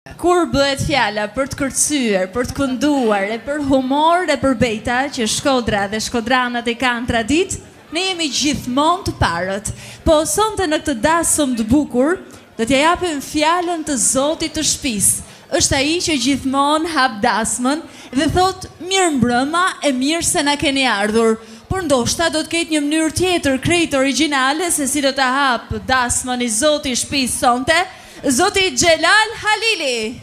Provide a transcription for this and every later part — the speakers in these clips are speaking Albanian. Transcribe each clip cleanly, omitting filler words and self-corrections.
Kur bëhet fjala për të kërcyer, për të kënduar, e për humor e për bejta që Shkodra dhe shkodranët e kanë tradit, ne jemi gjithmonë të parët. Po sonte në këtë dasëm të bukur, do t'ja japim fjalën të Zotit të shtëpisë. Është ai që gjithmonë hap dasmën dhe thot mirë mbrëma e mirë se na keni ardhur. Por ndoshta do të ketë një mënyrë tjetër krejt origjinale se si do ta hap dasmën i Zotit i shtëpisë sonte. Zoti Xhelal Halili.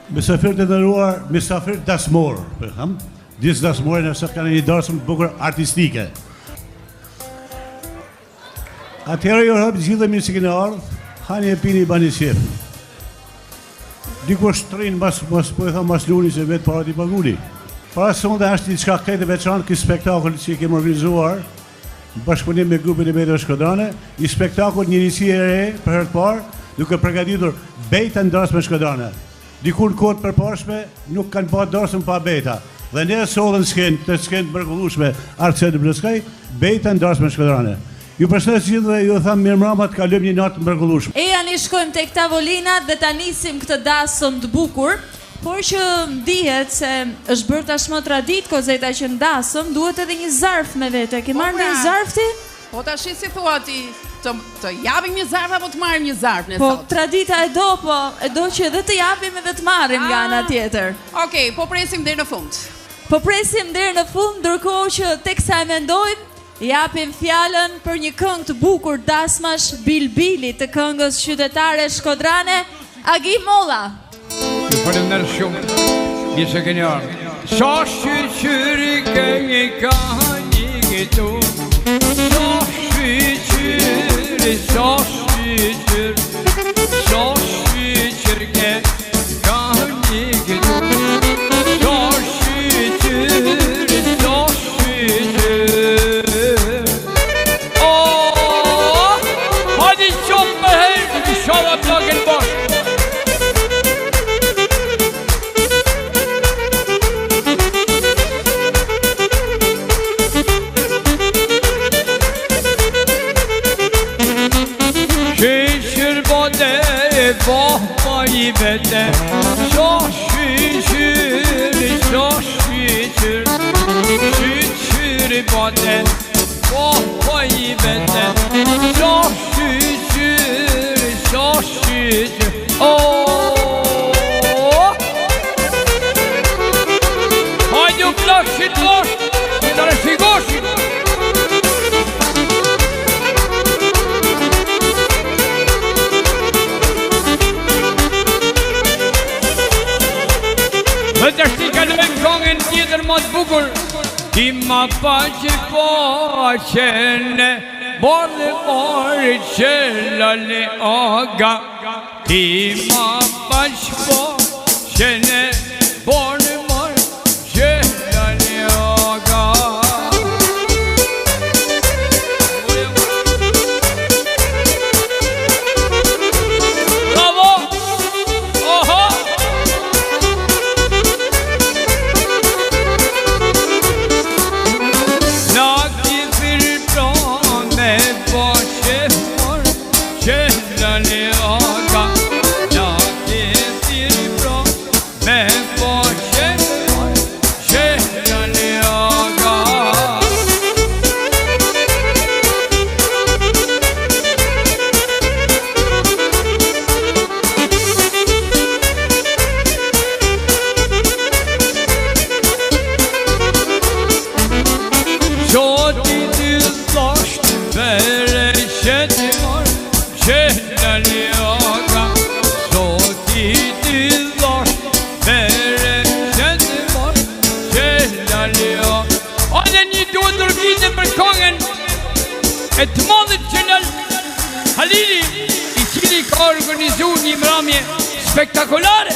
Mysafir të nderuar, mysafir dasmor, disë dasmore nëse kanë një dasmë të bukur artistike. Atëherë ju hap gjithë mirë që keni ardhur, hani e pini bani shef. Dikush trin mas luni se vetë para t'i paguli. Para sonde është diçka këtë veçantë ky spektakël që kemi organizuar. Bashkëpunim me grupin e Mediave Shkodrane, një spektakull një njësi e re për herë të parë, duke përgatitur bejta në dasmë shkodrane. Dikur në kohët përparshme nuk kanë pa dasmë pa bejta. Dhe ne sollën skenë të skenë mrekullueshme Artset Bleskaj, bejta në dasmë shkodrane. Ju përshëndes gjithë dhe ju tham mirëmbrëma të kalojmë një natë mrekullueshme. E janë shkojmë tek tavolinat dhe ta nisim këtë dasëm të bukur. Por që ndihet se është bërë tashmë tradit kozeta që ndasëm, duhet edhe një zarf me vete. Ke marrë një zarf ti? Po tash si thua ti, të japim një zarf apo të marrim një zarf ne Po sot? tradita e do, po e do që edhe të japim edhe të marrim nga ana tjetër. Okej, po presim deri në fund. Po presim deri në fund, ndërkohë që teksa e mendojmë, japim fjalën për një këngë të bukur dasmash Bilbili të këngës qytetare shkodrane, Agi Molla. Ju falenderoj shumë, mirë se keni ardhur. Sa shqyqyri keni ka një këtu, sa shqyqyri, sa shqyqyr, sa shqyqyr ka një këtu, sa shqyqyri, sa shqyqyr. Hadi shumë për herë, të shala plakën bashkë. Vahva i vete, sa shqyqyri, sa shqyqyr, shqyqyri bate, vahva i vete, sa shqyqyri, sa shqyqyr. Hajde u plakshit bashkë, të reshikoshit. Dhe të shti kalojmë këngën tjetër më të bukur. Ti ma pa që qene, bardhe marë qelale aga. Ti ma pa që qene, bardhe marë qelale aga. Bravo! Oho! E të madhët Xhelal Halili, i cili ka organizu një mramje spektakolare.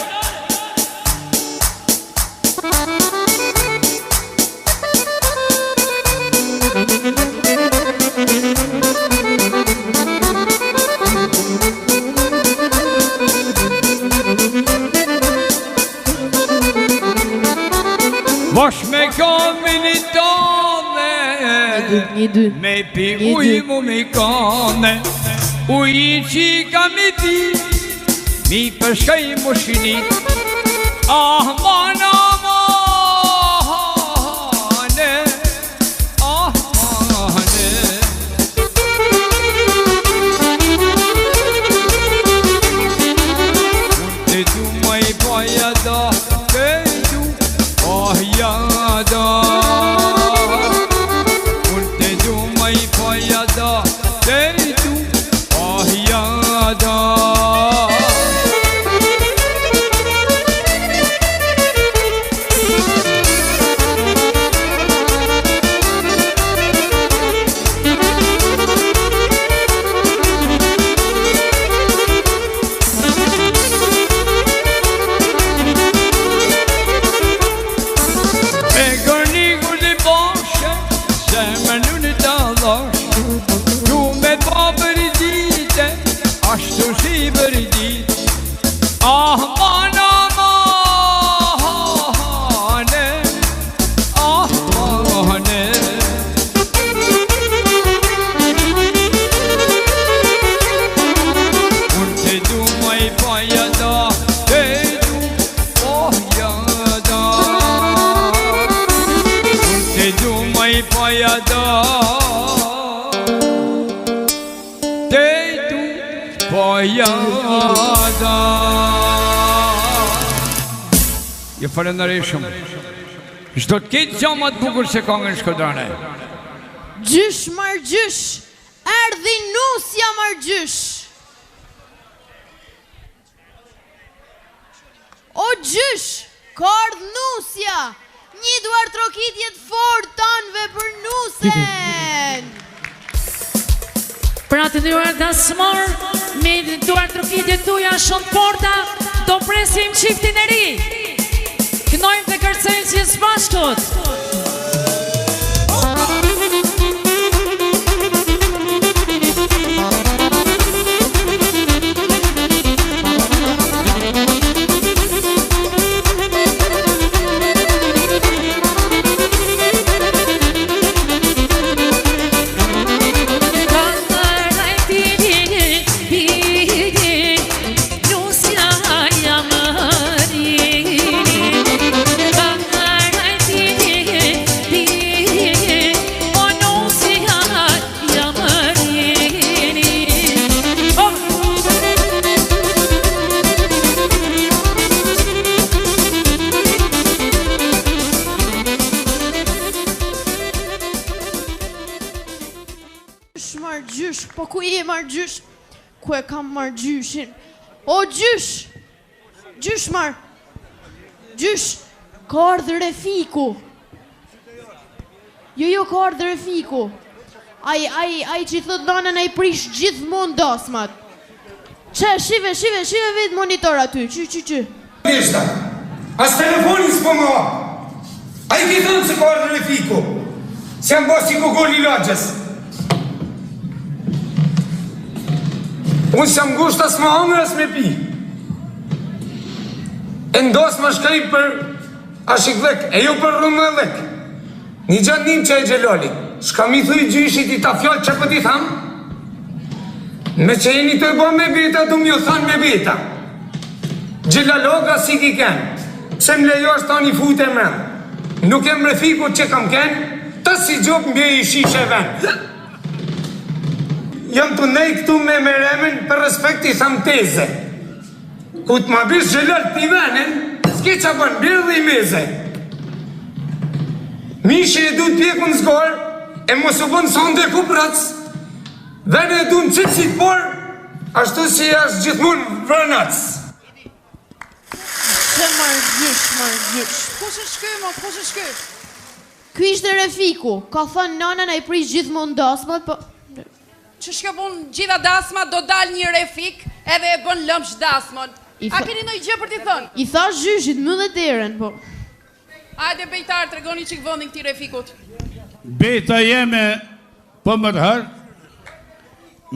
Vash me kamin i tane, me pi ujmu me kane. U I qika mi pi, mi përshkaj moshinit. Ahmane, ahmane. Te du maj paja da, te du paja da. Te du maj paja da, te du paja da. Ashtu si bërdi Ahmane, ahmane, ahmane. Unë te du maj paja da, te du paja da. Unë te du maj paja da, paja da. Je falenderoj shumë. Çdo të ketë gjama të bukur se këngën Shkodrane. Gjysh marr gjysh, erdhi nusja marr gjysh. O gjysh, ka ardh nusja. Një duar trokitje të fortë tanëve për nusen. Pra të nderuar dasmor, me duar trokitjet tuaja shumë porta, do presim çiftin e ri. Kënojmë të kërcejmë si së bashkët. Po ku je marr gjysh? Ku e kam marr gjyshin? O gjysh! Gjysh marr! Gjysh! Ka ardhur Refiku! Jo, ka ardhur Refiku! Ai që I thot nanën ai prish gjithmonë dasmat! Shive vetë monitor aty, që. Nishta, as telefonin s'po më hap! Ai ki thënë se ka ardhur Refiku! Se jam bosi Gogoli Lagjës! Unë s'jam ngusht as më hangër as me pi. E ndos më shkaj për ashikvek, e jo për rrumë e vek. Një gjatë njëm që e gjeloli, shka mi thuj gjyshit I ta fjallë që për ti thamë, me që jeni të e bo me beta, du m'ju thanë me beta. Gjellaloga si ki kenë, se m'lejo është ta një fut e mrenë. Nuk e mrefiku që kam kenë, ta si gjop m'bje I shishe venë. Jam të nej këtu me meremen për respekt I tham teze. Ku të ma bish gjelal t'i venin, s'ke qa bën birë dhe I meze. Mishi e du t'pjeku në zgor, e mos u bën sonde ku prac. Vene e du në qëtësit por, ashtu si ashtë gjithmon vrënac. Që marrë gjysh. Kush është ky, mo, kush është ky? Ky ishte Refiku, ka thënë nanën ai prish gjithmonë dasmat, po... Që shka bun gjitha dasmat, do dal një Refik edhe e bën lëmsh dasmon. A keni ndonjë gjë për t'i thënë? I thash gjyshit, më dhe derën, po. Hajde bejtar, tregoni çik vendin këtij Refikut. Beta jeme po më të harë,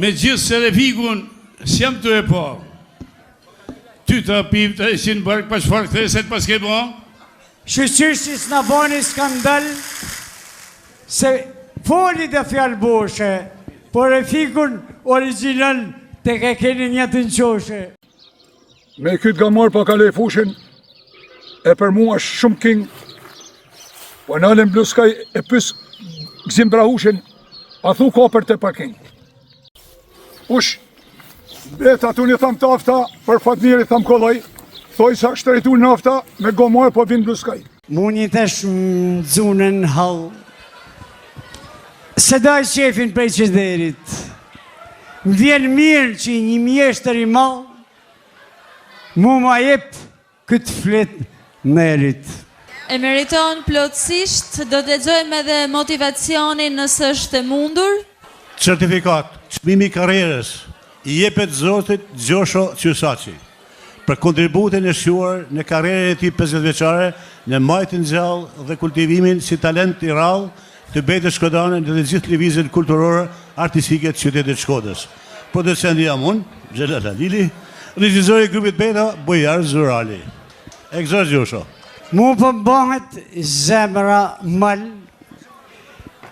me gjithë se Refikun s'jam të e po. Ty të pivë të ishin bërk pa shfarë këtheset pas ke bo? Shqyqyshi s'na bani skandal, se foli dhe fjallë boshe, por Refikun original te ke keni një të nqoshe. Me këtë ga marë pa kalej fushin, e për mua shumë king, po nalën Bluskaj e pys gzim brahushin, a thu ka për të parking. Ush, beta tu një tham tafta, për Fatmiri tham kollaj, thoj sa shtrejtu nafta, me gomar po vinë Bluskaj. Mu një tesh më dzunën hall, se daj qefin prej qederit. Më vjen mirë që një mjeshtër i malë, mu ma jep këtë flet merit. E meriton plotësisht, do të lexojmë edhe motivacionin nësë është e mundur. Certifikat, çmimi i karrierës, i jepet Zotit Gjosho Qysaçi për kontributin e shquar në karrierën e tij 50 vjeçare në majtjen gjallë dhe kultivimin si talent i rrallë të Betës Shkodane dhe të gjithë lëvizjen kulturore artistike të qytetit Shkodrës. Producenti jam unë, Xhelal Halili, regjizori i grupit Beta, Bojar Zurali. Egzor Gjosho. Mu përmbahet zemra mal,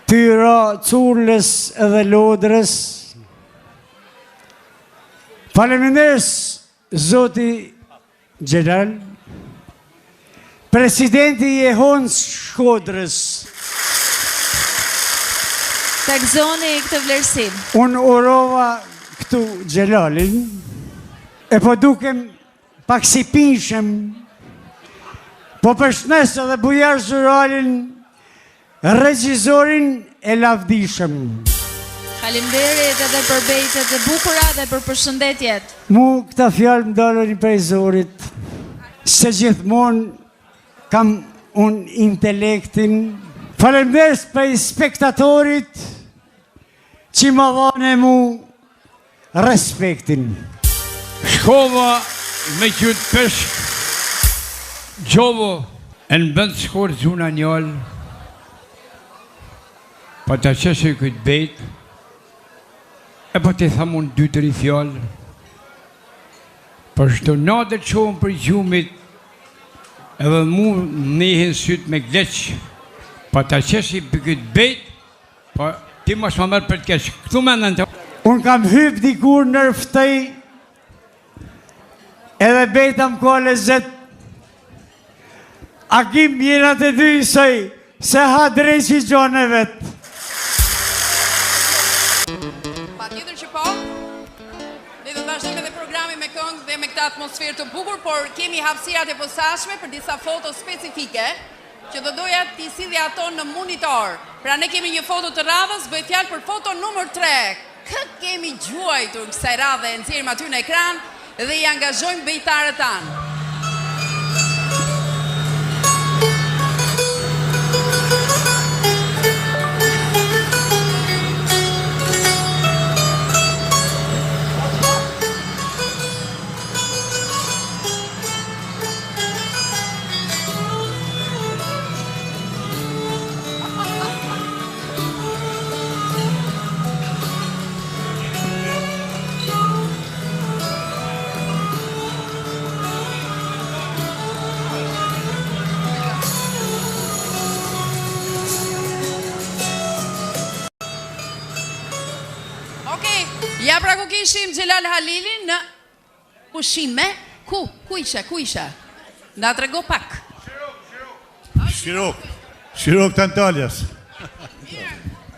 tyra Curlës edhe Lodrës. Faleminderes Zoti Xhelal, presidenti i Ehonës Shkodrës. Tek zoni i këtë vlerësim. Unë urova këtu Xhelalin, e po dukem pak si pishem, po përshnes edhe Bujar Zuralin, regjizorin e lavdishëm. Faleminderit edhe për bejtet e bukura dhe për përshëndetjet. Mu këta fjalë më dalën prej zorit, se gjithmonë kam unë intelektin. Faleminderit prej spektatorit që më dhane mu respektin. Shkova me qytë peshk, gjovo e në bënd shkorë zuna njëllë, pa të qeshe këtë bejt, e pa të thamun 2-3 fjallë, për shto natër qohën për gjumit, edhe mu nehin sytë me gleqë, pa të qeshe për këtë bejt, pa ti mos më mërë për të keshë, këtu me në të... Unë kam hyp dikur nërftej, edhe bejta më ka lezet, a kim jena të dy sëj, se ha drejqi gjone vetë. Pa tjetër që po, ne do të vazhdojmë edhe programi me këngë dhe me këtë atmosferë të bukur, por kemi hapësirat e posaçme për disa foto specifike, që do doja t'i sidhja ato në monitor. Pra ne kemi një foto të radhës, bëj fjalë për foto numër 3. Kë kemi gjuajtur kësaj radhe, e nxjerrim aty në ekran dhe i angazhojmë bejtarët tanë. Ja pra ku kishim Xhelal Halilin në pushime, ku ishe? Nda të rego pak. Shirok të Antaljas.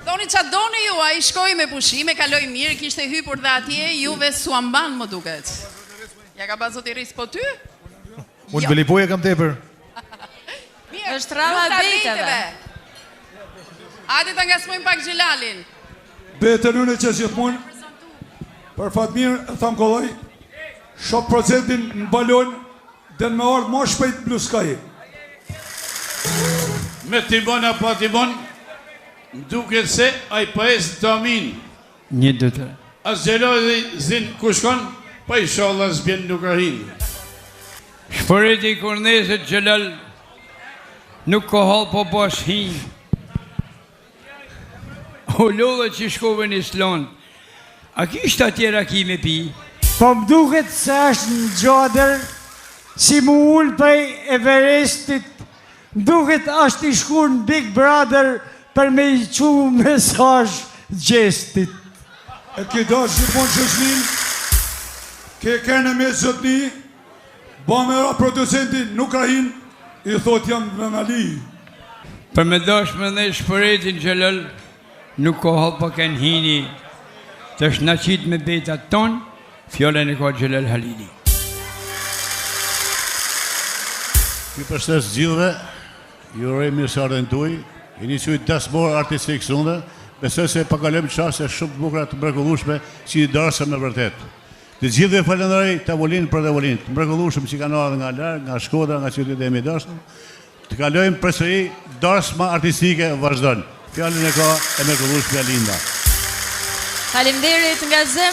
Doni që doni ju, a i shkoj me pushime, kaloj mirë, kishte hypur dhe atje, juve suamban më duket. Ja ka ba zotiris po ty? Unë Belipoja kam tepër. Është rama e bejteve. Ate të ngasmojmë pak Xhelalin. Betën unë që gjithmonë, për Fatmir, e tham kollaj, shok procentin në balon, dhe në me ardhë ma shpejt Bluskaj. Me timon apo timon, më duket se a i paes të amin. Një dëtë. As gjeloj dhe zinë ku shkon, pa i shallah zbjen nuk ahin. Shpërit i Kornesit Xhelal, nuk ko hal po bash hi. O lodhe që shkove një slonë, a kishtë atjera ki me pi? Po më duket se është në gjadër, si mu ullë prej Everestit, më duket është i shkur në Big Brother për me i qu mesazh gjestit. E këtë është gjithmonë që shmin, Ke kene me zotni, Bamera producenti nuk ka hin, I thot jam vëngali. Për me dashme dhe shpëretin Xhelal, nuk ko hapa ken hini, të shnaqit me betat ton, fjallën e ka Xhelal Halili. Ju përshtes gjithve, ju uroj mirëseardhjen tuaj, jeni qujt dasmor artistik sonde, besoj se pakalojmë çaste shumë të bukura të mrekullueshme si darsa me vërtet. Të gjithëve falenderoj tavolinë për tavolinë, të mrekullueshëm që kanë ardhur nga larg, nga Shkodra, nga qyteti i Midashit. Të kalojmë përsëri darsma artistike vazhdon. Fjalën e ka e mrekullueshme Linda. Faleminderit nga zemra.